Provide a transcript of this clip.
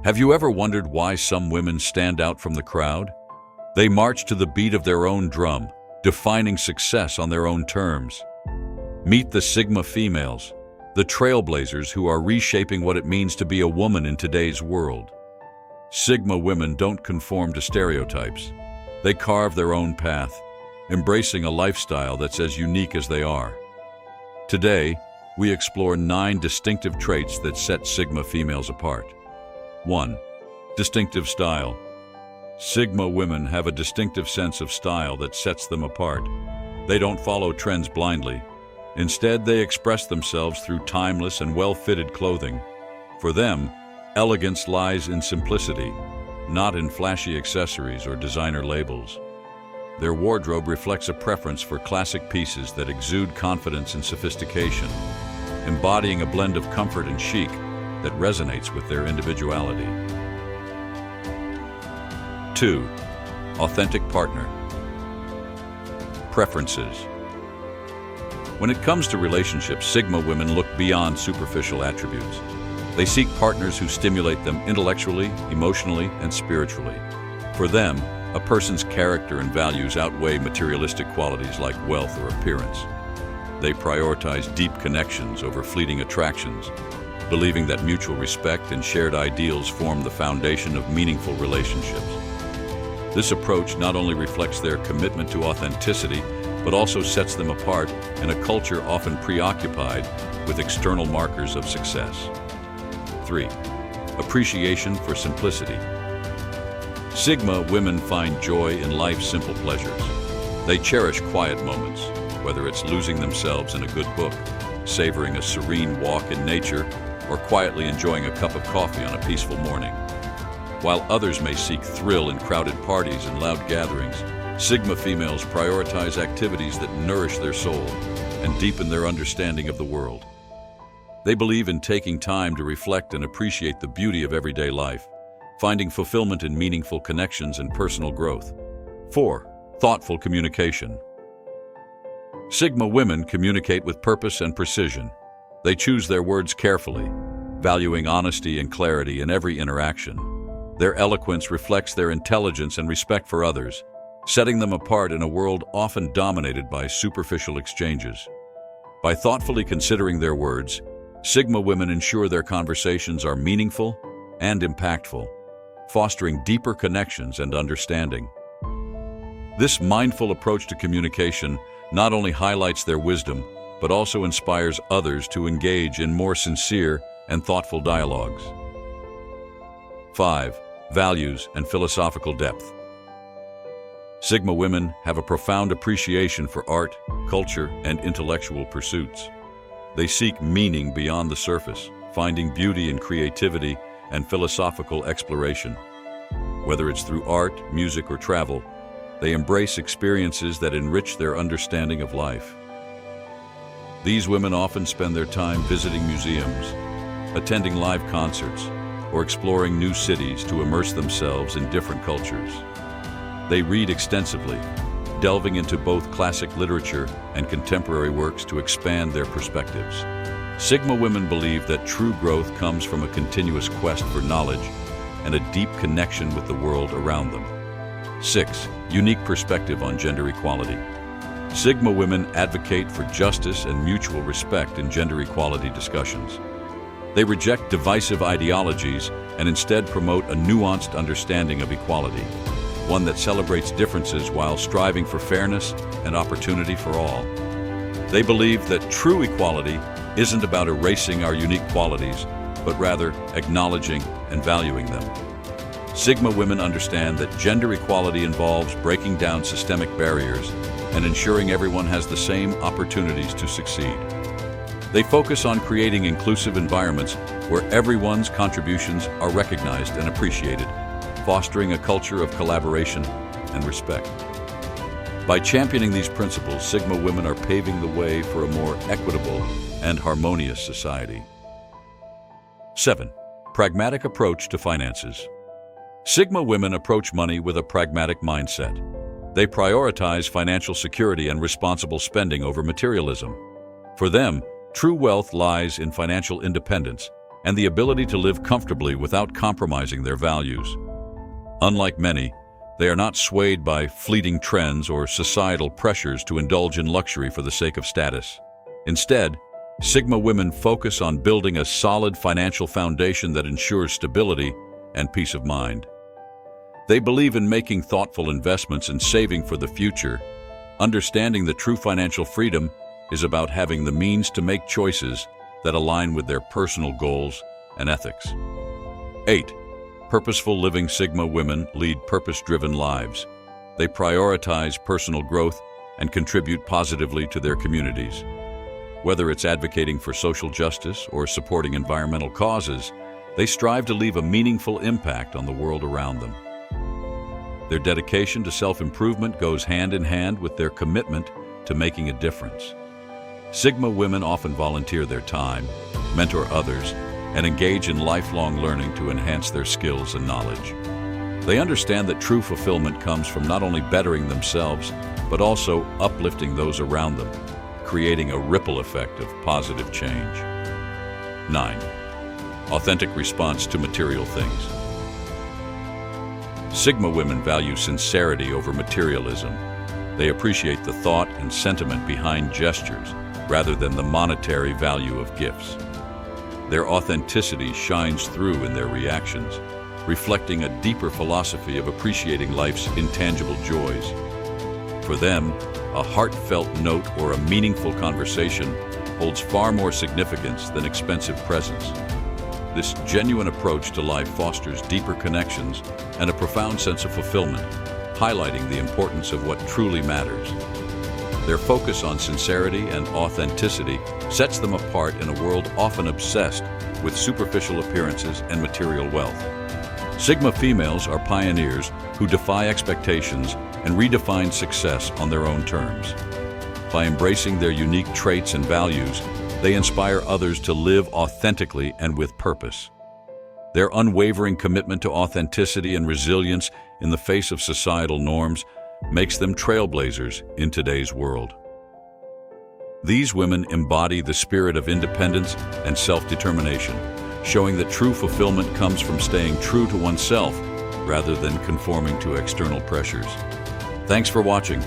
Have you ever wondered why some women stand out from the crowd? They march to the beat of their own drum, defining success on their own terms. Meet the Sigma females, the trailblazers who are reshaping what it means to be a woman in today's world. Sigma women don't conform to stereotypes. They carve their own path, embracing a lifestyle that's as unique as they are. Today, we explore 9 distinctive traits that set Sigma females apart. 1. Distinctive style. Sigma women have a distinctive sense of style that sets them apart. They don't follow trends blindly. Instead, they express themselves through timeless and well-fitted clothing. For them, elegance lies in simplicity, not in flashy accessories or designer labels. Their wardrobe reflects a preference for classic pieces that exude confidence and sophistication, embodying a blend of comfort and chic that resonates with their individuality. 2. Authentic partner. Preferences. When it comes to relationships, Sigma women look beyond superficial attributes. They seek partners who stimulate them intellectually, emotionally, and spiritually. For them, a person's character and values outweigh materialistic qualities like wealth or appearance. They prioritize deep connections over fleeting attractions, believing that mutual respect and shared ideals form the foundation of meaningful relationships. This approach not only reflects their commitment to authenticity, but also sets them apart in a culture often preoccupied with external markers of success. 3. Appreciation for simplicity. Sigma women find joy in life's simple pleasures. They cherish quiet moments, whether it's losing themselves in a good book, savoring a serene walk in nature, or quietly enjoying a cup of coffee on a peaceful morning. While others may seek thrill in crowded parties and loud gatherings, Sigma females prioritize activities that nourish their soul and deepen their understanding of the world. They believe in taking time to reflect and appreciate the beauty of everyday life, finding fulfillment in meaningful connections and personal growth. 4. Thoughtful communication. Sigma women communicate with purpose and precision. They choose their words carefully, valuing honesty and clarity in every interaction. Their eloquence reflects their intelligence and respect for others, setting them apart in a world often dominated by superficial exchanges. By thoughtfully considering their words, Sigma women ensure their conversations are meaningful and impactful, fostering deeper connections and understanding. This mindful approach to communication not only highlights their wisdom, but also inspires others to engage in more sincere and thoughtful dialogues. 5. Values and philosophical depth. Sigma women have a profound appreciation for art, culture, and intellectual pursuits. They seek meaning beyond the surface, finding beauty in creativity and philosophical exploration. Whether it's through art, music, or travel, they embrace experiences that enrich their understanding of life. These women often spend their time visiting museums, attending live concerts, or exploring new cities to immerse themselves in different cultures. They read extensively, delving into both classic literature and contemporary works to expand their perspectives. Sigma women believe that true growth comes from a continuous quest for knowledge and a deep connection with the world around them. 6. Unique perspective on gender equality. Sigma women advocate for justice and mutual respect in gender equality discussions. They reject divisive ideologies and instead promote a nuanced understanding of equality, one that celebrates differences while striving for fairness and opportunity for all. They believe that true equality isn't about erasing our unique qualities, but rather acknowledging and valuing them. Sigma women understand that gender equality involves breaking down systemic barriers and ensuring everyone has the same opportunities to succeed. They focus on creating inclusive environments where everyone's contributions are recognized and appreciated, fostering a culture of collaboration and respect. By championing these principles, Sigma women are paving the way for a more equitable and harmonious society. 7. Pragmatic approach to finances. Sigma women approach money with a pragmatic mindset. They prioritize financial security and responsible spending over materialism. For them, true wealth lies in financial independence, and the ability to live comfortably without compromising their values. Unlike many, they are not swayed by fleeting trends or societal pressures to indulge in luxury for the sake of status. Instead, Sigma women focus on building a solid financial foundation that ensures stability and peace of mind. They believe in making thoughtful investments and saving for the future, understanding that true financial freedom is about having the means to make choices that align with their personal goals and ethics. 8. Purposeful living. Sigma women lead purpose-driven lives. They prioritize personal growth and contribute positively to their communities. Whether it's advocating for social justice or supporting environmental causes, they strive to leave a meaningful impact on the world around them. Their dedication to self-improvement goes hand in hand with their commitment to making a difference. Sigma women often volunteer their time, mentor others, and engage in lifelong learning to enhance their skills and knowledge. They understand that true fulfillment comes from not only bettering themselves, but also uplifting those around them, creating a ripple effect of positive change. 9. Authentic response to material things. Sigma women value sincerity over materialism. They appreciate the thought and sentiment behind gestures, rather than the monetary value of gifts. Their authenticity shines through in their reactions, reflecting a deeper philosophy of appreciating life's intangible joys. For them, a heartfelt note or a meaningful conversation holds far more significance than expensive presents. This genuine approach to life fosters deeper connections and a profound sense of fulfillment, highlighting the importance of what truly matters. Their focus on sincerity and authenticity sets them apart in a world often obsessed with superficial appearances and material wealth. Sigma females are pioneers who defy expectations and redefine success on their own terms. By embracing their unique traits and values, they inspire others to live authentically and with purpose. Their unwavering commitment to authenticity and resilience in the face of societal norms makes them trailblazers in today's world. These women embody the spirit of independence and self-determination, showing that true fulfillment comes from staying true to oneself rather than conforming to external pressures. Thanks for watching.